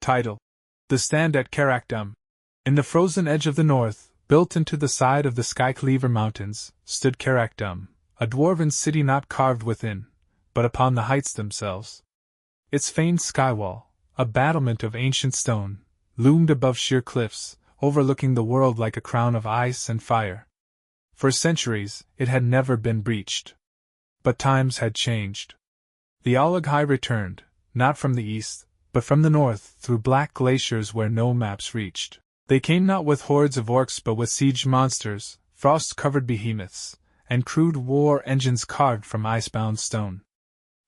Title: The Stand at Karak-Dûm. In the frozen edge of the north, built into the side of the Skycleaver Mountains, stood Karak-Dûm, a dwarven city not carved within, but upon the heights themselves. Its famed Skywall, a battlement of ancient stone, loomed above sheer cliffs, overlooking the world like a crown of ice and fire. For centuries, it had never been breached. But times had changed. The Olog-hai returned, not from the east, but from the north, through black glaciers where no maps reached. They came not with hordes of orcs but with siege monsters, frost-covered behemoths, and crude war engines carved from icebound stone.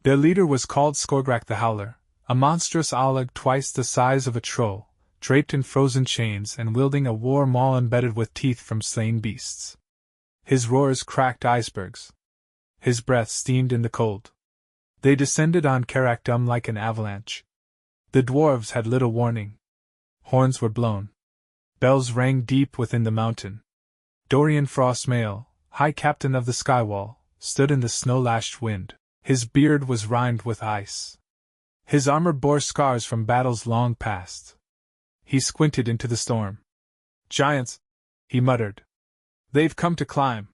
Their leader was called Skorgrak the Howler, a monstrous Olog twice the size of a troll, draped in frozen chains and wielding a war maul embedded with teeth from slain beasts. His roars cracked icebergs. His breath steamed in the cold. They descended on Karak-Dûm like an avalanche. The dwarves had little warning. Horns were blown. Bells rang deep within the mountain. Doriin Frostmail, High Captain of the Skywall, stood in the snow-lashed wind. His beard was rimed with ice. His armor bore scars from battles long past. He squinted into the storm. "Giants," he muttered. "They've come to climb."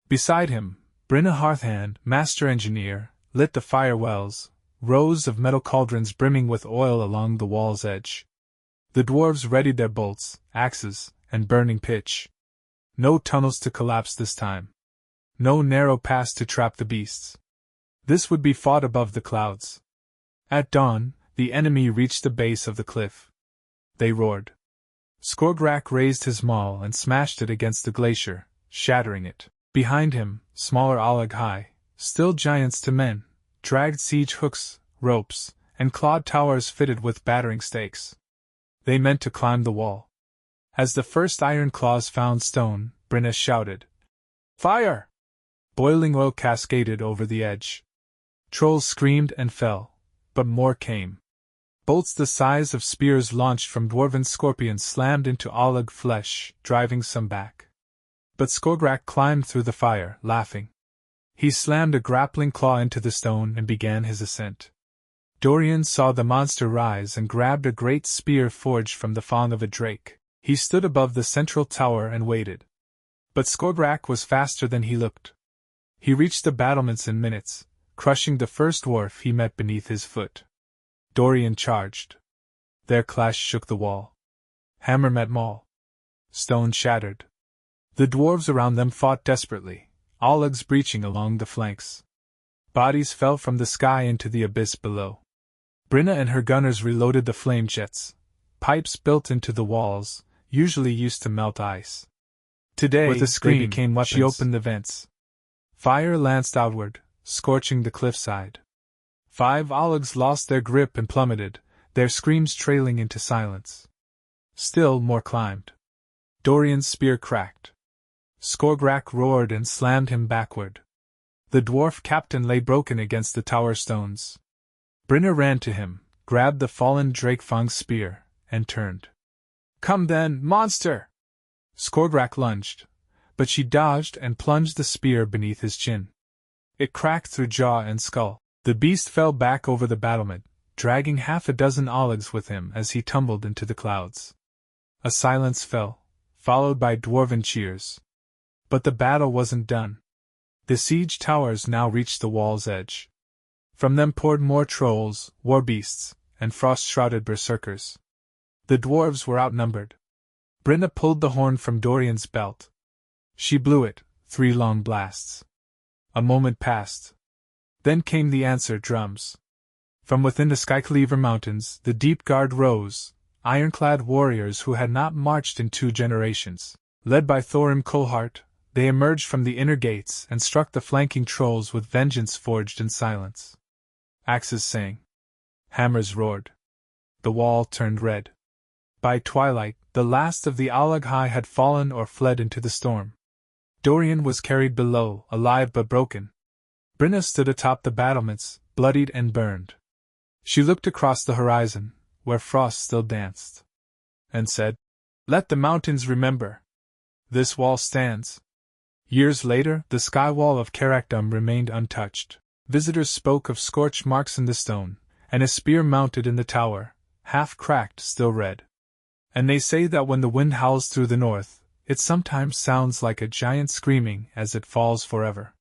Beside him, Brenna Hearthhand, master engineer, lit the fire wells, rows of metal cauldrons brimming with oil along the wall's edge. The dwarves readied their bolts, axes, and burning pitch. No tunnels to collapse this time. No narrow pass to trap the beasts. This would be fought above the clouds. At dawn, the enemy reached the base of the cliff. They roared. Skorgrak raised his maul and smashed it against the glacier, shattering it. Behind him, smaller Olog-hai, still giants to men, dragged siege hooks, ropes, and clawed towers fitted with battering stakes. They meant to climb the wall. As the first iron claws found stone, Brenna shouted, "Fire!" Boiling oil cascaded over the edge. Trolls screamed and fell, but more came. Bolts the size of spears launched from dwarven scorpions slammed into Olog flesh, driving some back. But Skorgrak climbed through the fire, laughing. He slammed a grappling claw into the stone and began his ascent. Doriin saw the monster rise and grabbed a great spear forged from the fang of a drake. He stood above the central tower and waited. But Skorgrak was faster than he looked. He reached the battlements in minutes, crushing the first dwarf he met beneath his foot. Doriin charged. Their clash shook the wall. Hammer met maul. Stone shattered. The dwarves around them fought desperately, Ologs breaching along the flanks. Bodies fell from the sky into the abyss below. Brenna and her gunners reloaded the flame jets, pipes built into the walls, usually used to melt ice. Today, with a scream, she opened the vents. Fire lanced outward, scorching the cliffside. 5 Ologs lost their grip and plummeted, their screams trailing into silence. Still more climbed. Dorian's spear cracked. Skorgrak roared and slammed him backward. The dwarf captain lay broken against the tower stones. Brenna ran to him, grabbed the fallen Drakefang's spear, and turned. "Come then, monster!" Skorgrak lunged, but she dodged and plunged the spear beneath his chin. It cracked through jaw and skull. The beast fell back over the battlement, dragging half a dozen Ologs with him as he tumbled into the clouds. A silence fell, followed by dwarven cheers. But the battle wasn't done. The siege towers now reached the wall's edge. From them poured more trolls, war beasts, and frost-shrouded berserkers. The dwarves were outnumbered. Brenna pulled the horn from Dorian's belt. She blew it, 3 long blasts. A moment passed. Then came the answer drums. From within the Skycleaver Mountains, the deep guard rose, ironclad warriors who had not marched in 2 generations. Led by Thorim Coalheart, they emerged from the inner gates and struck the flanking trolls with vengeance forged in silence. Axes sang. Hammers roared. The wall turned red. By twilight, the last of the Olog-hai had fallen or fled into the storm. Dorian was carried below, alive but broken. Brenna stood atop the battlements, bloodied and burned. She looked across the horizon, where frost still danced, and said, "Let the mountains remember. This wall stands." Years later, the skywall of Karak-Dûm remained untouched. Visitors spoke of scorch marks in the stone, and a spear mounted in the tower, half cracked, still red. And they say that when the wind howls through the north, it sometimes sounds like a giant screaming as it falls forever.